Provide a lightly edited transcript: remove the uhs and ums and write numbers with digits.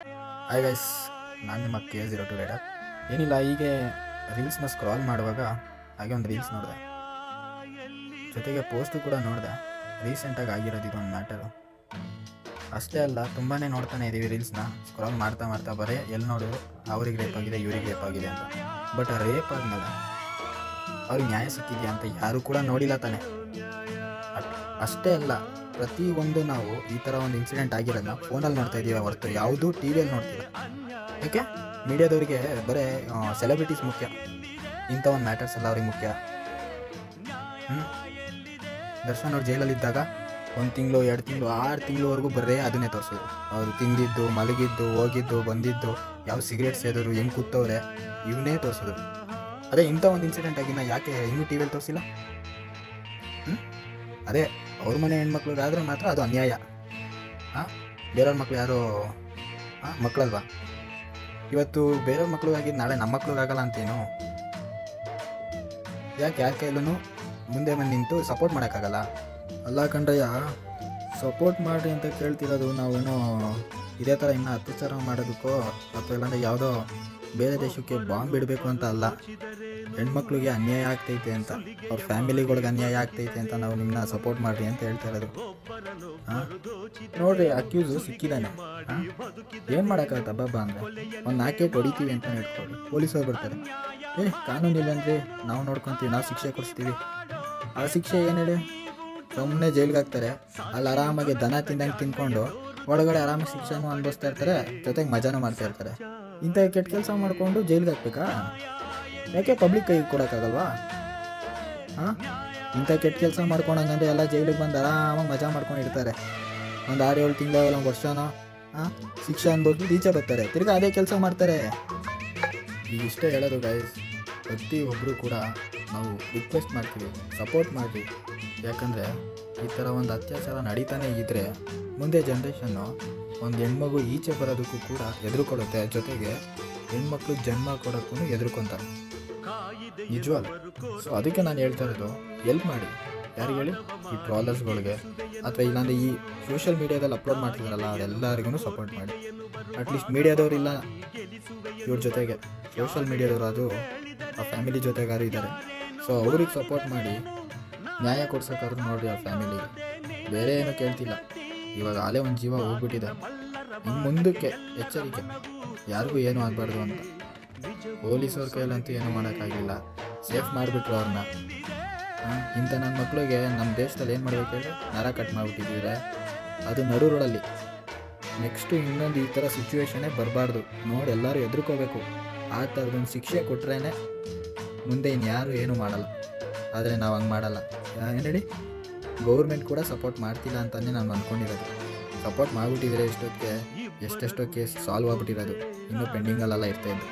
Hi guys, ನಾನು ನಿಮ್ಮ KS02 rider. ಏನಿಲ್ಲ, ಹೀಗೆ ರೀಲ್ಸ್ನ ಸ್ಕ್ರಾಲ್ ಮಾಡುವಾಗ ಹಾಗೆ ಒಂದು ರೀಲ್ಸ್ ನೋಡಿದೆ, ಜೊತೆಗೆ ಪೋಸ್ಟು ಕೂಡ ನೋಡಿದೆ. ರೀಸೆಂಟಾಗಿ ಆಗಿರೋದು ಇದೊಂದು ಮ್ಯಾಟರು. ಅಷ್ಟೇ ಅಲ್ಲ, ತುಂಬಾ ನೋಡ್ತಾನೆ ಇದ್ದೀವಿ ರೀಲ್ಸ್ನ. ಸ್ಕ್ರಾಲ್ ಮಾಡ್ತಾ ಮಾಡ್ತಾ ಬರೀ ಎಲ್ಲಿ ನೋಡಿದ್ರು ಅವ್ರಿಗೆ ರೇಪ್ ಆಗಿದೆ, ಇವ್ರಿಗೆ ರೇಪ್ ಆಗಿದೆ ಅಂತ. ಬಟ್ ಆ ರೇಪ್ ಆದಮೇಲೆ ಅವ್ರಿಗೆ ನ್ಯಾಯ ಸಿಕ್ಕಿದೆಯಾ ಅಂತ ಯಾರೂ ಕೂಡ ನೋಡಿಲ್ಲ ತಾನೆ. ಅಷ್ಟೇ ಅಲ್ಲ, ಪ್ರತಿಯೊಂದು ನಾವು ಈ ಥರ ಒಂದು ಇನ್ಸಿಡೆಂಟ್ ಆಗಿರೋದನ್ನ ಫೋನಲ್ಲಿ ನೋಡ್ತಾ ಇದ್ದೀವಿ ಹೊರತು ಯಾವುದೂ ಟಿ ವಿಯಲ್ಲಿ ನೋಡ್ತೀವಿ. ಯಾಕೆ ಮೀಡಿಯಾದವ್ರಿಗೆ ಬರೀ ಸೆಲೆಬ್ರಿಟೀಸ್ ಮುಖ್ಯ, ಇಂಥ ಒಂದು ಮ್ಯಾಟರ್ಸ್ ಎಲ್ಲ ಅವ್ರಿಗೆ ಮುಖ್ಯ. ದರ್ಶನ್ ಅವ್ರು ಜೈಲಲ್ಲಿದ್ದಾಗ 1 ತಿಂಗಳು 2 ತಿಂಗಳು 6 ತಿಂಗಳವರೆಗೂ ಬರೀ ಅದನ್ನೇ ತೋರಿಸೋದು. ಅವರು ತಿಂದಿದ್ದು, ಮಲಗಿದ್ದು, ಹೋಗಿದ್ದು, ಬಂದಿದ್ದು, ಯಾವ ಸಿಗರೇಟ್ ಸೇದೋರು, ಹೆಂಗೆ ಕೂತವ್ರೆ, ಇವನ್ನೇ ತೋರಿಸೋದು. ಅದೇ ಇಂಥ ಒಂದು ಇನ್ಸಿಡೆಂಟ್ ಆಗಿನ ಯಾಕೆ ಇನ್ನೂ ಟಿ ವಿಯಲ್ಲಿ ತೋರಿಸಿಲ್ಲ? ಅದೇ ಅವ್ರ ಮನೆ ಹೆಣ್ಮಕ್ಳಿಗಾದ್ರೆ ಮಾತ್ರ ಅದು ಅನ್ಯಾಯ. ಬೇರೆಯವ್ರ ಮಕ್ಳು ಯಾರು ಮಕ್ಕಳಲ್ವಾ? ಇವತ್ತು ಬೇರೆಯವ್ರ ಮಕ್ಳಿಗಾಗಿದ್ದು ನಾಳೆ ನಮ್ಮ ಮಕ್ಳಿಗಾಗಲ್ಲ ಅಂತೇನು? ಯಾಕೆ ಯಾರ ಕೈಲೂ ಮುಂದೆ ಬಂದು ನಿಂತು ಸಪೋರ್ಟ್ ಮಾಡೋಕ್ಕಾಗಲ್ಲ? ಅಲ್ಲ ಕಂಡ್ರಯ್ಯ, ಸಪೋರ್ಟ್ ಮಾಡಿರಿ ಅಂತ ಕೇಳ್ತಿರೋದು ನಾವೇನೋ ಇದೇ ಥರ ಇನ್ನೂ ಅತ್ಯಾಚಾರ ಮಾಡೋದಕ್ಕೋ ಅಥವಾ ಇಲ್ಲಾಂದರೆ ಯಾವುದೋ ಬೇರೆ ದೇಶಕ್ಕೆ ಬಾಂಬ್ ಬಿಡಬೇಕು ಅಂತ ಅಲ್ಲ. ಹೆಣ್ಮಕ್ಳಿಗೆ ಅನ್ಯಾಯ ಆಗ್ತೈತೆ ಅಂತ, ಅವ್ರ ಫ್ಯಾಮಿಲಿಗಳಿಗೆ ಅನ್ಯಾಯ ಆಗ್ತೈತೆ ಅಂತ ನಾವು ನಿಮ್ಮನ್ನ ಸಪೋರ್ಟ್ ಮಾಡಿರಿ ಅಂತ ಹೇಳ್ತಾ ಇರೋದು. ನೋಡ್ರಿ, ಅಕ್ಯೂಸು ಸಿಕ್ಕಿದ್ದಾನೆ, ಏನು ಮಾಡೋಕ್ಕಾಗತ್ತೆ? ಹಬ್ಬ ಅಂದರೆ ಒಂದು 4 ಏಟು ಹೊಡಿತೀವಿ ಅಂತ ಹೇಳ್ಕೊಳ್ಳಿ, ಪೊಲೀಸವ್ರು ಬರ್ತಾರೆ. ಕಾನೂನಿಲ್ಲ ಅಂದರೆ ನಾವು ನೋಡ್ಕೊತೀವಿ, ನಾವು ಶಿಕ್ಷೆ ಕೊಡಿಸ್ತೀವಿ. ಆ ಶಿಕ್ಷೆ ಏನು ಹೇಳಿ? ಸುಮ್ಮನೆ ಜೈಲಿಗೆ ಹಾಕ್ತಾರೆ. ಅಲ್ಲಿ ಆರಾಮಾಗಿ ದನ ತಿಂದಂಗೆ ತಿನ್ಕೊಂಡು ಒಳಗಡೆ ಆರಾಮಾಗಿ ಶಿಕ್ಷೆನೂ ಅನುಭವಿಸ್ತಾ ಇರ್ತಾರೆ, ಜೊತೆಗೆ ಮಜಾನೂ ಮಾಡ್ತಾ ಇರ್ತಾರೆ. ಇಂಥ ಕೆಟ್ಟ ಕೆಲಸ ಮಾಡಿಕೊಂಡು ಜೈಲಿಗೆ ಹಾಕ್ಬೇಕಾ? ಯಾಕೆ ಪಬ್ಲಿಕ್ ಕೈಗೆ ಕೊಡೋಕ್ಕಾಗಲ್ವಾ? ಇಂಥ ಕೆಟ್ಟ ಕೆಲಸ ಮಾಡ್ಕೊಂಡಂಗಂದ್ರೆ ಎಲ್ಲ ಜೈಲಿಗೆ ಬಂದು ಆರಾಮಾಗಿ ಮಜಾ ಮಾಡ್ಕೊಂಡಿರ್ತಾರೆ. ಒಂದು 6-7 ತಿಂಗಳ, 1 ವರ್ಷನೋ ಶಿಕ್ಷೆ ಅನ್ಬೋದು ಈಚೆ ಬರ್ತಾರೆ, ತಿರ್ಗಿ ಅದೇ ಕೆಲಸ ಮಾಡ್ತಾರೆ. ಈಗ ಇಷ್ಟೇ ಹೇಳೋದು ಗೈಸ್, ಪ್ರತಿಯೊಬ್ಬರು ಕೂಡ ನಾವು ರಿಕ್ವೆಸ್ಟ್ ಮಾಡ್ತೀವಿ, ಸಪೋರ್ಟ್ ಮಾಡಿರಿ. ಯಾಕಂದರೆ ಈ ಥರ ಒಂದು ಅತ್ಯಾಚಾರ ನಡೀತಾನೆ ಇದ್ದರೆ ಮುಂದೆ ಜನ್ರೇಷನ್ನು ಒಂದು ಹೆಣ್ಮಗು ಈಚೆ ಬರೋದಕ್ಕೂ ಕೂಡ ಹೆದರ್ಕೊಡುತ್ತೆ, ಜೊತೆಗೆ ಹೆಣ್ಮಕ್ಳು ಜನ್ಮ ಕೊಡೋಕ್ಕೂ ಹೆದರ್ಕೊತಾರೆ, ನಿಜವಲ್ಲ. ಸೊ ಅದಕ್ಕೆ ನಾನು ಹೇಳ್ತಾ ಇರೋದು, ಎಲ್ಪ್ ಮಾಡಿ. ಯಾರಿಗೆ ಹೇಳಿ? ಈ ಟ್ರಾಲರ್ಸ್ಗಳಿಗೆ, ಅಥವಾ ಇಲ್ಲಾಂದರೆ ಈ ಸೋಷಿಯಲ್ ಮೀಡಿಯಾದಲ್ಲಿ ಅಪ್ಲೋಡ್ ಮಾಡ್ತಿದ್ದಾರಲ್ಲ ಅದೆಲ್ಲರಿಗೂ ಸಪೋರ್ಟ್ ಮಾಡಿ. ಅಟ್ಲೀಸ್ಟ್ ಮೀಡಿಯಾದವ್ರಿಲ್ಲ ಇವ್ರ ಜೊತೆಗೆ, ಸೋಷಿಯಲ್ ಮೀಡಿಯಾದವರು ಅದು ಆ ಫ್ಯಾಮಿಲಿ ಜೊತೆಗಾರು ಇದ್ದಾರೆ. ಸೊ ಅವ್ರಿಗೆ ಸಪೋರ್ಟ್ ಮಾಡಿ, ನ್ಯಾಯ ಕೊಡ್ಸೋಕ್ಕಾದ್ರೂ ನೋಡಿರಿ ಆ ಫ್ಯಾಮಿಲಿಗೆ. ಬೇರೆ ಏನೂ ಕೇಳ್ತಿಲ್ಲ. ಇವಾಗ ಅಲ್ಲೇ ಒಂದು ಜೀವ ಹೋಗ್ಬಿಟ್ಟಿದೆ. ಇನ್ನು ಮುಂದಕ್ಕೆ ಎಚ್ಚರಿಕೆ, ಯಾರಿಗೂ ಏನೂ ಆಗಬಾರ್ದು ಅಂತ. ಪೊಲೀಸವ್ರ ಕೈಯಲ್ಲಂತೂ ಏನೂ ಮಾಡೋಕ್ಕಾಗಿಲ್ಲ, ಸೇಫ್ ಮಾಡಿಬಿಟ್ರು ಅವ್ರನ್ನ. ಇಂಥ ನನ್ನ ಮಕ್ಕಳಿಗೆ ನಮ್ಮ ದೇಶದಲ್ಲಿ ಏನು ಮಾಡ್ಬೇಕು ಹೇಳಿ? ನರ ಕಟ್ ಮಾಡಿಬಿಟ್ಟಿದ್ದೀರ, ಅದು ನಡು ರೋಡಲ್ಲಿ. ನೆಕ್ಸ್ಟು ಇನ್ನೊಂದು ಈ ಥರ ಸಿಚುವೇಶನ್ನೇ ಬರಬಾರ್ದು. ನೋಡಿ, ಎಲ್ಲರೂ ಹೆದರ್ಕೋಬೇಕು. ಆ ಥರದೊಂದು ಶಿಕ್ಷೆ ಕೊಟ್ರೇ ಮುಂದೆ ಇನ್ಯಾರು ಏನೂ ಮಾಡಲ್ಲ. ಆದರೆ ನಾವು ಹಂಗೆ ಮಾಡಲ್ಲ. ಏನು ಹೇಳಿ? ಗೌರ್ಮೆಂಟ್ ಕೂಡ ಸಪೋರ್ಟ್ ಮಾಡ್ತಿಲ್ಲ ಅಂತಲೇ ನಾನು ಅಂದ್ಕೊಂಡಿರೋದು. ಸಪೋರ್ಟ್ ಮಾಡಿಬಿಟ್ಟಿದ್ರೆ ಎಷ್ಟೆಷ್ಟೋ ಕೇಸ್ ಸಾಲ್ವ್ ಆಗಿಬಿಟ್ಟಿರೋದು, ಇನ್ನೂ ಪೆಂಡಿಂಗಲ್ಲೆಲ್ಲ ಇರ್ತಾಯಿದ್ದು.